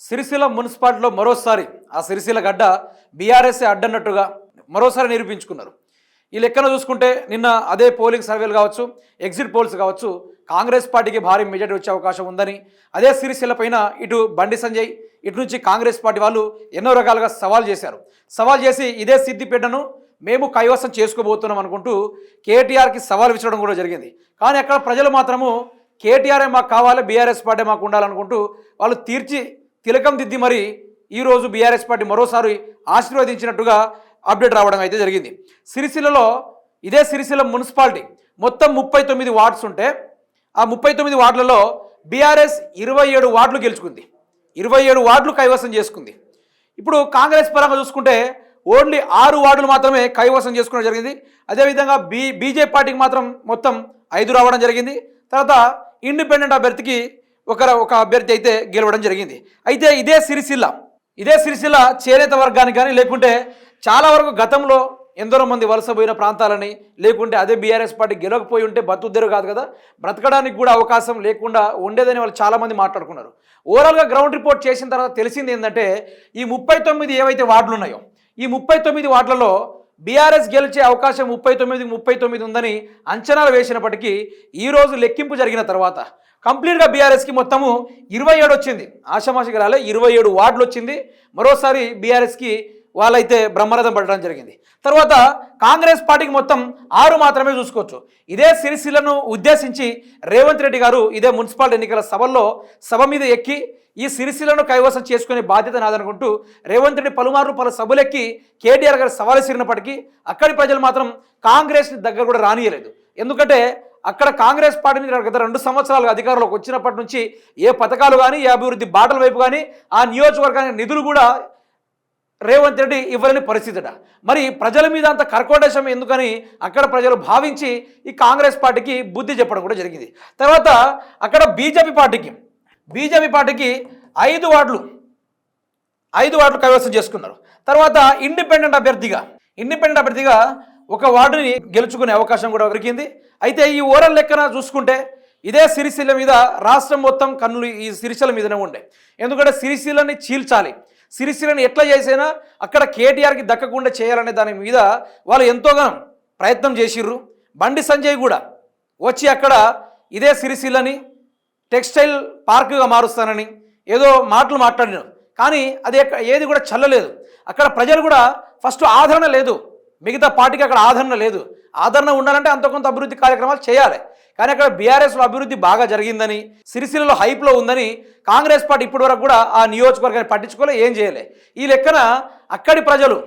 సిరిసిల్ల మున్సిపాలిటీలో మరోసారి ఆ సిరిసిల్ల గడ్డ బీఆర్ఎస్ అడ్డన్నట్టుగా మరోసారి నిరూపించుకున్నారు. ఈ లెక్కన చూసుకుంటే నిన్న అదే పోలింగ్ సర్వేలు కావచ్చు, ఎగ్జిట్ పోల్స్ కావచ్చు, కాంగ్రెస్ పార్టీకి భారీ మెజారిటీ వచ్చే అవకాశం ఉందని, అదే సిరిసిల్ల పైన ఇటు బండి సంజయ్ ఇటు నుంచి కాంగ్రెస్ పార్టీ వాళ్ళు ఎన్నో రకాలుగా సవాల్ చేశారు. సవాల్ చేసి ఇదే సిద్దిపేటను మేము కైవసం చేసుకోబోతున్నాం అనుకుంటూ కేటీఆర్కి సవాల్ విసరడం కూడా జరిగింది. కానీ అక్కడ ప్రజలు మాత్రము కేటీఆర్ఏ మాకు కావాలి, బీఆర్ఎస్ పార్టీ మాకు ఉండాలనుకుంటూ వాళ్ళు తిలకం దిద్ది మరి ఈరోజు బీఆర్ఎస్ పార్టీ మరోసారి ఆశీర్వదించినట్టుగా అప్డేట్ రావడం అయితే జరిగింది. సిరిసిల్లలో ఇదే సిరిసిల్ల మున్సిపాలిటీ మొత్తం 39 వార్డ్స్ ఉంటే ఆ 39 వార్డులలో బీఆర్ఎస్ 27 వార్డులు గెలుచుకుంది, 27 వార్డులు కైవసం చేసుకుంది. ఇప్పుడు కాంగ్రెస్ పరంగా చూసుకుంటే ఓన్లీ 6 వార్డులు మాత్రమే కైవసం చేసుకోవడం జరిగింది. అదేవిధంగా బీజేపీ పార్టీకి మాత్రం మొత్తం 5 రావడం జరిగింది. తర్వాత ఇండిపెండెంట్ అభ్యర్థికి ఒక అభ్యర్థి అయితే గెలవడం జరిగింది. అయితే ఇదే సిరిసిల్ల చేనేత వర్గానికి కానీ లేకుంటే చాలా వరకు గతంలో ఎందరో మంది వలసపోయిన ప్రాంతాలని లేకుంటే అదే బీఆర్ఎస్ పార్టీ గెలవకపోయి ఉంటే బతుకుద్దరు కాదు కదా, బ్రతకడానికి కూడా అవకాశం లేకుండా ఉండేదని వాళ్ళు చాలామంది మాట్లాడుకున్నారు. ఓవరాల్గా గ్రౌండ్ రిపోర్ట్ చేసిన తర్వాత తెలిసింది ఏంటంటే ఈ 39 ఏవైతే వార్డులు ఉన్నాయో ఈ 39 వార్డులలో బీఆర్ఎస్ గెలిచే అవకాశం 39 ఉందని అంచనాలు వేసినప్పటికీ ఈరోజు లెక్కింపు జరిగిన తర్వాత కంప్లీట్గా బీఆర్ఎస్కి మొత్తము 27 వచ్చింది. ఆషామాషికి రాలే, 27 వార్డులు వచ్చింది. మరోసారి బీఆర్ఎస్కి వాళ్ళైతే బ్రహ్మరథం పడడం జరిగింది. తర్వాత కాంగ్రెస్ పార్టీకి మొత్తం 6 మాత్రమే చూసుకోవచ్చు. ఇదే సిరిసిల్లను ఉద్దేశించి రేవంత్ రెడ్డి గారు ఇదే మున్సిపల్ ఎన్నికల సభ మీద ఎక్కి ఈ సిరిసిల్లను కైవసం చేసుకునే బాధ్యత నాదనుకుంటూ రేవంత్ రెడ్డి పలు సభలెక్కి కేటీఆర్ గారు సవాలు విసిరినప్పటికీ అక్కడి ప్రజలు మాత్రం కాంగ్రెస్ దగ్గర కూడా రానియలేదు. ఎందుకంటే అక్కడ కాంగ్రెస్ పార్టీని గత 2 సంవత్సరాలుగా అధికారంలోకి వచ్చినప్పటి నుంచి ఏ పథకాలు కానీ ఏ అభివృద్ధి బాటల వైపు కానీ ఆ నియోజకవర్గానికి నిధులు కూడా రేవంత్ రెడ్డి ఇవ్వలేని పరిస్థితిట. మరి ప్రజల మీద అంత కర్కోటేశం ఎందుకని అక్కడ ప్రజలు భావించి ఈ కాంగ్రెస్ పార్టీకి బుద్ధి చెప్పడం కూడా జరిగింది. తర్వాత అక్కడ బీజేపీ పార్టీకి 5 వార్డులు కైవసం చేసుకున్నారు. తర్వాత ఇండిపెండెంట్ అభ్యర్థిగా ఒక వార్డుని గెలుచుకునే అవకాశం కూడా దొరికింది. అయితే ఈ ఓవరాల్ లెక్కన చూసుకుంటే ఇదే సిరిసిల్ల మీద రాష్ట్రం మొత్తం కన్నులు ఈ సిరిసిల్ల మీదనే ఉండే. ఎందుకంటే సిరిసిల్లని చీల్చాలి, సిరిసిల్లని ఎట్లా చేసినా అక్కడ కేటీఆర్కి దక్కకుండా చేయాలనే దాని మీద వాళ్ళు ఎంతోగానో ప్రయత్నం చేసిర్రు. బండి సంజయ్ కూడా వచ్చి అక్కడ ఇదే సిరిసిల్లని టెక్స్టైల్ పార్కుగా మారుస్తానని ఏదో మాటలు మాట్లాడినారు. కానీ అది ఏది కూడా చల్లలేదు. అక్కడ ప్రజలు కూడా ఫస్ట్ ఆదరణ లేదు, మిగతా పార్టీకి అక్కడ ఆదరణ లేదు. ఆదరణ ఉండాలంటే అంత కొంత అభివృద్ధి కార్యక్రమాలు చేయాలి. కానీ అక్కడ బీఆర్ఎస్లో అభివృద్ధి బాగా జరిగిందని, సిరిసిల్లలో హైప్లో ఉందని కాంగ్రెస్ పార్టీ ఇప్పటి వరకు కూడా ఆ నియోజకవర్గాన్ని పట్టించుకోలే, ఏం చేయలే. ఈ లెక్కన అక్కడి ప్రజలు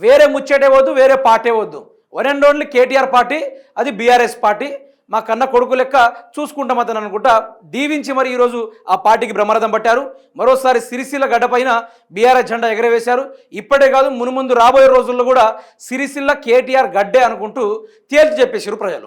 వేరే ముచ్చేటే వద్దు, వేరే పార్టీ వద్దు, one and only KTR party, అది బీఆర్ఎస్ పార్టీ, మా కన్న కొడుకు లెక్క చూసుకుంటామని అనుకుంటా దీవించి మరి ఈరోజు ఆ పార్టీకి బ్రహ్మరథం పట్టారు. మరోసారి సిరిసిల్ల గడ్డపైన బీఆర్ఎస్ జెండా ఎగరవేశారు. ఇప్పటే కాదు మునుముందు రాబోయే రోజుల్లో కూడా సిరిసిల్ల కేటీఆర్ గడ్డే అనుకుంటూ తేల్చి చెప్పేశారు ప్రజలు.